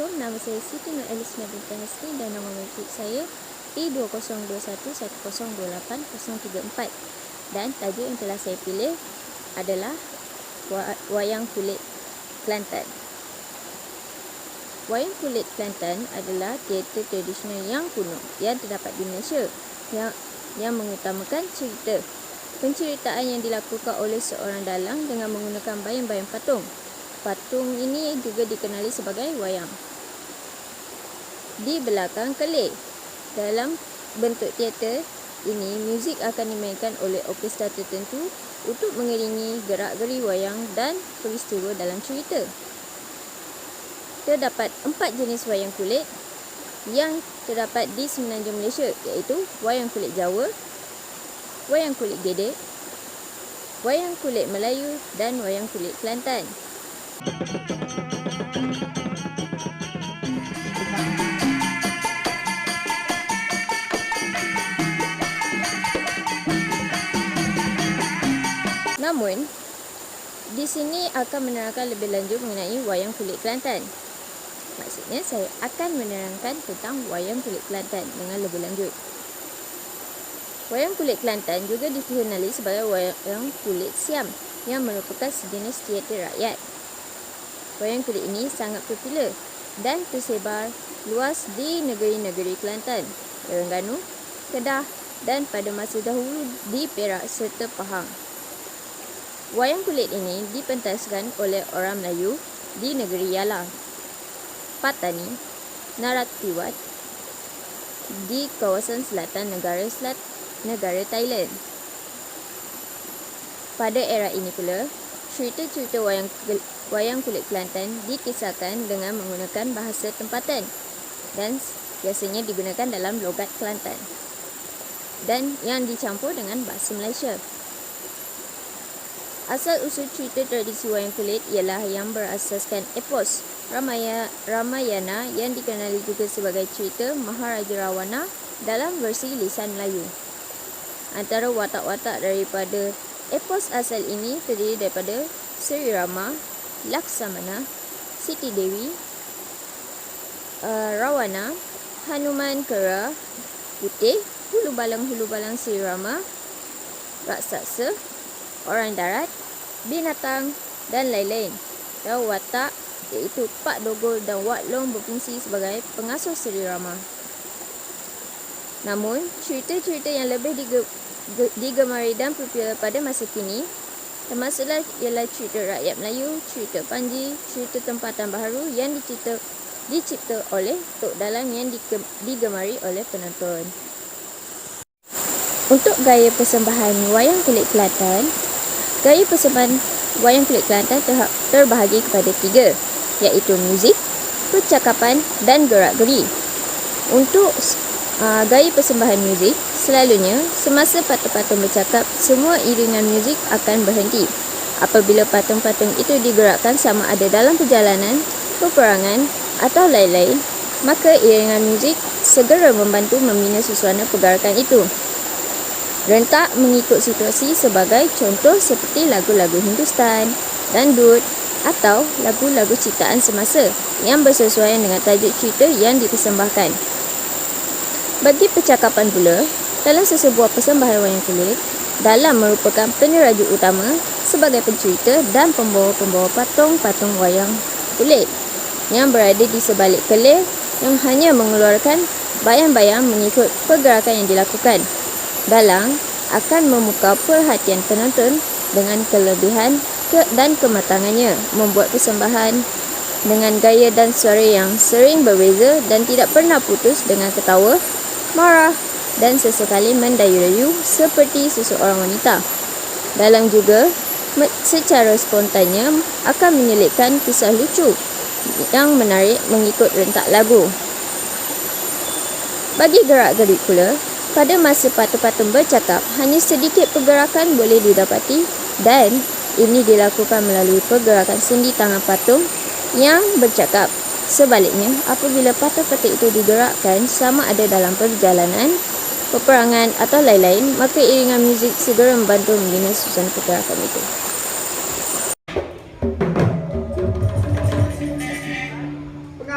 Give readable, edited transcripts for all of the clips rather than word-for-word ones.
Assalamualaikum, nama saya Siti Nur Elisma binti Hasni dan nombor metric saya P20211028-034 dan tajuk yang telah saya pilih adalah Wayang Kulit Kelantan. Wayang Kulit Kelantan adalah teater tradisional yang kuno yang terdapat di Malaysia yang mengutamakan cerita. Penceritaan yang dilakukan oleh seorang dalang dengan menggunakan bayang-bayang patung. Patung ini juga dikenali sebagai wayang. Di belakang kelih, dalam bentuk teater ini, muzik akan dimainkan oleh orkestra tertentu untuk mengiringi gerak-geri wayang dan peristiwa dalam cerita. Terdapat 4 jenis wayang kulit yang terdapat di Semenanjung Malaysia, iaitu wayang kulit Jawa, wayang kulit Gedek, wayang kulit Melayu dan wayang kulit Kelantan. Namun, di sini akan menerangkan lebih lanjut mengenai wayang kulit Kelantan. Maksudnya, saya akan menerangkan tentang wayang kulit Kelantan dengan lebih lanjut. Wayang kulit Kelantan juga dikenali sebagai wayang kulit Siam yang merupakan sejenis teater rakyat. Wayang kulit ini sangat popular dan tersebar luas di negeri-negeri Kelantan, Terengganu, Kedah dan pada masa dahulu di Perak serta Pahang. Wayang kulit ini dipentaskan oleh orang Melayu di negeri Yala, Patani, Naratiwat di kawasan selatan negara Thailand. Pada era ini pula, cerita-cerita wayang kulit Kelantan dikisahkan dengan menggunakan bahasa tempatan dan biasanya digunakan dalam logat Kelantan dan yang dicampur dengan bahasa Malaysia. Asal-usul cerita tradisi wayang kulit ialah yang berasaskan epos Ramayana yang dikenali juga sebagai cerita Maharaja Rawana dalam versi lisan Melayu. Antara watak-watak daripada epos asal ini terdiri daripada Seri Rama, Laksamana, Siti Dewi, Rawana, Hanuman Kera Putih, Hulu Balang Seri Rama, Raksasa, orang darat, binatang dan lain-lain. Dan watak iaitu Pak Dogol dan Wat Long berfungsi sebagai pengasuh Seri Rama. Namun, cerita-cerita yang lebih digemari dan popular pada masa kini termasuklah ialah cerita rakyat Melayu, cerita Panji, cerita tempatan baharu yang dicipta oleh Tok Dalang yang digemari oleh penonton. Untuk gaya persembahan wayang kulit Kelantan, gaya persembahan wayang kulit Kelantan terbahagi kepada 3, iaitu muzik, percakapan dan gerak-geri. Untuk gaya persembahan muzik, selalunya semasa patung-patung bercakap, semua iringan muzik akan berhenti. Apabila patung-patung itu digerakkan sama ada dalam perjalanan, peperangan atau lain-lain, maka iringan muzik segera membantu membina susuana pergerakan itu. Rentak mengikut situasi sebagai contoh seperti lagu-lagu Hindustan, Dandut atau lagu-lagu ciptaan semasa yang bersesuaian dengan tajuk cerita yang dipersembahkan. Bagi percakapan pula, dalam sesebuah persembahan wayang kulit, dalang merupakan penerajuk utama sebagai pencerita dan pembawa-pembawa patung-patung wayang kulit yang berada di sebalik kelih yang hanya mengeluarkan bayang-bayang mengikut pergerakan yang dilakukan. Dalang akan memukau perhatian penonton dengan kelebihan dan kematangannya membuat persembahan dengan gaya dan suara yang sering berbeza dan tidak pernah putus dengan ketawa, marah dan sesekali mendayu-dayu seperti seseorang wanita. Dalang juga secara spontannya akan menyelipkan kisah lucu yang menarik mengikut rentak lagu. Bagi gerak-gerik pula, pada masa patung-patung bercakap, hanya sedikit pergerakan boleh didapati dan ini dilakukan melalui pergerakan sendi tangan patung yang bercakap. Sebaliknya, apabila patung-patung itu digerakkan sama ada dalam perjalanan, peperangan atau lain-lain, maka iringan muzik segera membantu membina susunan pergerakan itu.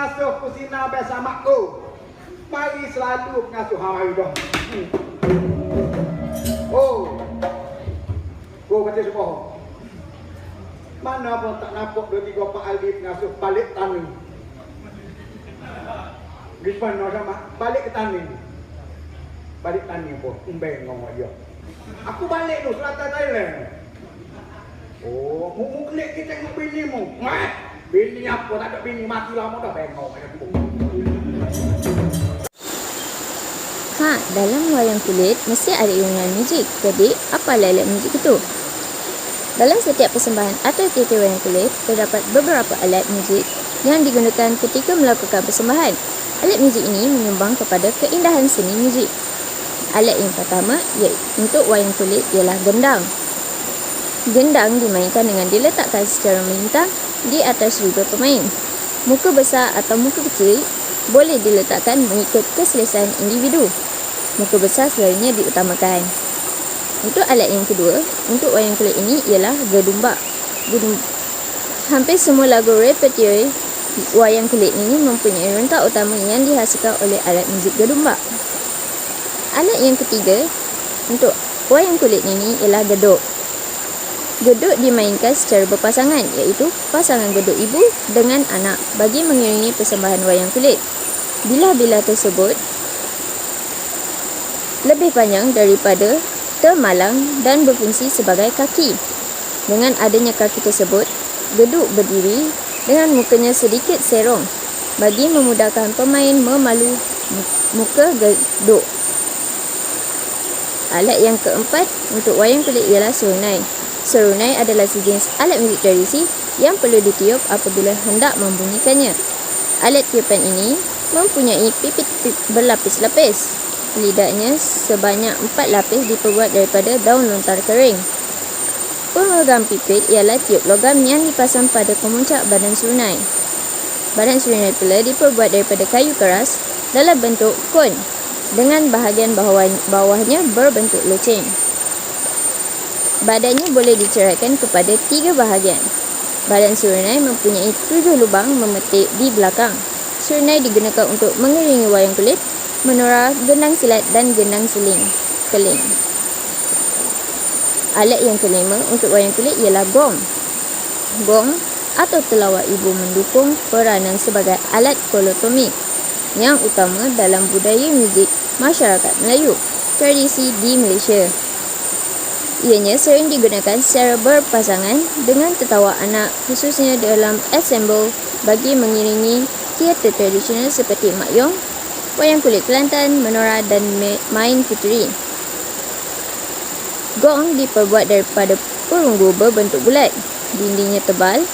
pengasuh kusina bersama aku. Mari selalu pengasuh hang dah. Oh. Kau kata semua. Mana pun tak nampak 2-3 Pak Ali pengasuh balik tani. Gimana sama balik ke tani. Balik tani apa? Umbeng ngomong dia. Aku balik tu selatan Thailand. Oh, mu klik kita tengok bini mu. Bini apa tak ada bini mati lama dah bengok aku. Dalam wayang kulit mesti ada iringan muzik. Jadi, apa alat muzik itu? Dalam setiap persembahan atau teater wayang kulit, terdapat beberapa alat muzik yang digunakan ketika melakukan persembahan. Alat muzik ini menyumbang kepada keindahan seni muzik. Alat yang pertama untuk wayang kulit ialah gendang. Gendang dimainkan dengan diletakkan secara melintang di atas riba pemain. Muka besar atau muka kecil boleh diletakkan mengikut keselesaan individu. Muka besar selalunya diutamakan. Untuk alat yang kedua, untuk wayang kulit ini ialah gedumbak. Hampir semua lagu repertoire wayang kulit ini mempunyai rangka utama yang dihasilkan oleh alat muzik gedumbak. Alat yang ketiga untuk wayang kulit ini ialah geduk. Geduk dimainkan secara berpasangan, iaitu pasangan geduk ibu dengan anak bagi mengiringi persembahan wayang kulit. Bilah-bilah tersebut lebih panjang daripada termalang dan berfungsi sebagai kaki. Dengan adanya kaki tersebut, geduk berdiri dengan mukanya sedikit serong bagi memudahkan pemain memalu muka geduk. Alat yang keempat untuk wayang kulit ialah serunai. Serunai adalah sejenis alat muzik tradisi yang perlu ditiup apabila hendak membunyikannya. Alat tiupan ini mempunyai pipit berlapis-lapis. Lidahnya sebanyak 4 lapis diperbuat daripada daun lontar kering. Pemegang pipit ialah tiup logam yang dipasang pada pemuncak badan serunai. Badan serunai pula diperbuat daripada kayu keras dalam bentuk kon dengan bahagian bawahnya berbentuk loceng. Badannya boleh diceraikan kepada 3 bahagian. Badan serunai mempunyai 7 lubang memetik di belakang. Serunai digunakan untuk mengiringi wayang kulit, menora, gendang silat dan gendang keling. Alat yang kelima untuk wayang kulit ialah gong. Gong atau telawak ibu mendukung peranan sebagai alat kolotomik yang utama dalam budaya muzik masyarakat Melayu, tradisi di Malaysia. Ianya sering digunakan secara berpasangan dengan tetawa anak, khususnya dalam ensemble bagi mengiringi teater tradisional seperti makyong, wayang kulit Kelantan, menora dan main puteri. Gong diperbuat daripada perunggu berbentuk bulat, dindingnya tebal,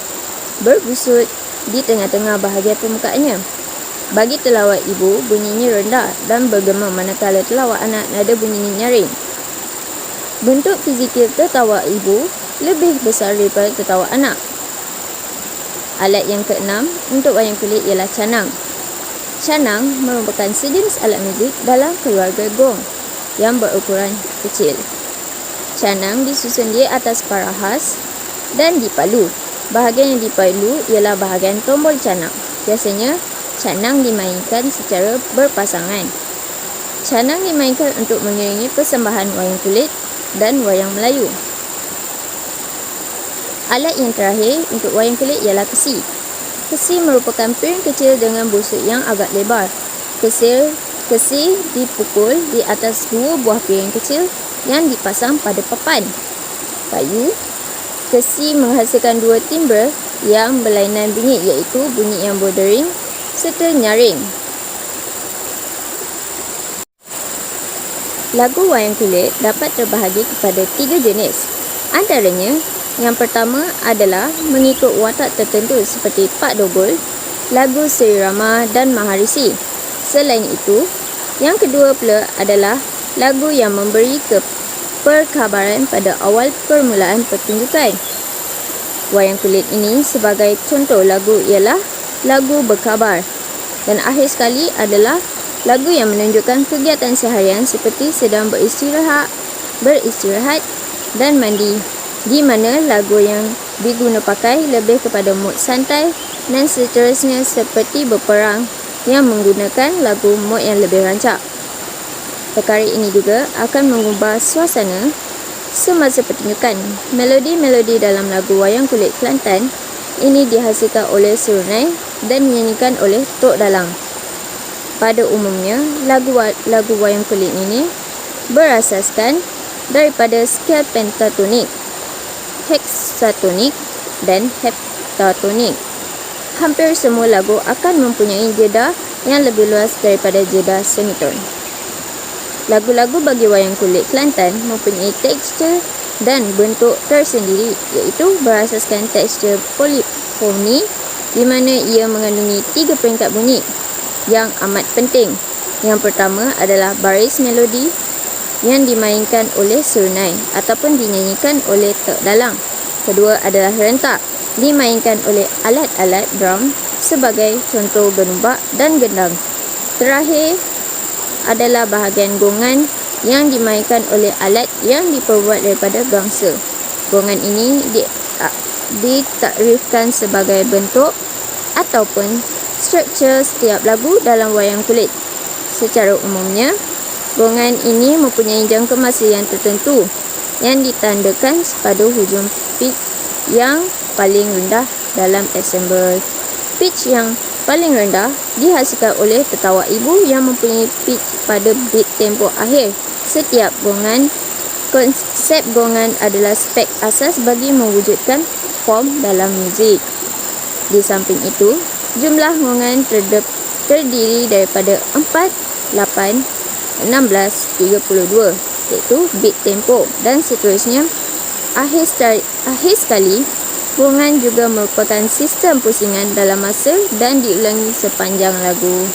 berbusut di tengah-tengah bahagian permukaannya. Bagi telawak ibu, bunyinya rendah dan bergema, manakala telawak anak nada bunyinya nyaring. Bentuk fizikal tertawa ibu lebih besar daripada tertawa anak. Alat yang keenam untuk wayang kulit ialah canang. Canang merupakan sejenis alat muzik dalam keluarga gong yang berukuran kecil. Canang disusun di atas parahas dan dipalu. Bahagian yang dipalu ialah bahagian tombol canang. Biasanya, canang dimainkan secara berpasangan. Canang dimainkan untuk mengiringi persembahan wayang kulit dan wayang Melayu. Alat yang terakhir untuk wayang kulit ialah kesi. Kesi merupakan piring kecil dengan busuk yang agak lebar. Kesi dipukul di atas 2 buah piring kecil yang dipasang pada papan kayu. Kesi menghasilkan 2 timbre yang berlainan bunyi, iaitu bunyi yang berdering serta nyaring. Lagu wayang kulit dapat terbahagi kepada 3 jenis. Antaranya, yang pertama adalah mengikut watak tertentu seperti Pak Dogol, lagu Seri Rama dan Maharisi. Selain itu, yang kedua pula adalah lagu yang memberi perkabaran pada awal permulaan pertunjukan. Wayang kulit ini sebagai contoh lagu ialah lagu berkabar. Dan akhir sekali adalah lagu yang menunjukkan kegiatan seharian seperti sedang beristirahat dan mandi, di mana lagu yang diguna pakai lebih kepada mood santai dan seterusnya seperti berperang yang menggunakan lagu mod yang lebih rancak. Perkara ini juga akan mengubah suasana semasa pertunjukan. Melodi-melodi dalam lagu wayang kulit Kelantan ini dihasilkan oleh serunai dan dinyanyikan oleh Tok Dalang. Pada umumnya, lagu wayang kulit ini berasaskan daripada skala pentatonik, heksatonik dan heptatonik. Hampir semua lagu akan mempunyai jeda yang lebih luas daripada jeda semiton. Lagu-lagu bagi wayang kulit Kelantan mempunyai tekstur dan bentuk tersendiri, iaitu berasaskan tekstur polifoni di mana ia mengandungi 3 peringkat bunyi yang amat penting. Yang pertama adalah baris melodi yang dimainkan oleh serunai ataupun dinyanyikan oleh Tok Dalang. Kedua adalah rentak, dimainkan oleh alat-alat drum sebagai contoh genumbak dan gendang. Terakhir adalah bahagian gongan yang dimainkan oleh alat yang diperbuat daripada gangsa. Gongan ini ditakrifkan sebagai bentuk ataupun struktur setiap lagu dalam wayang kulit. Secara umumnya, gongan ini mempunyai jangka masa yang tertentu yang ditandakan pada hujung pitch yang paling rendah dalam ensemble. Pitch yang paling rendah dihasilkan oleh tertawa ibu yang mempunyai pitch pada beat tempo akhir setiap gongan. Konsep gongan adalah spek asas bagi mewujudkan form dalam muzik. Di samping itu, jumlah gongan terdiri daripada 4, 8, 16, 32 iaitu beat tempo dan seterusnya. Akhir sekali, gongan juga merupakan sistem pusingan dalam masa dan diulangi sepanjang lagu.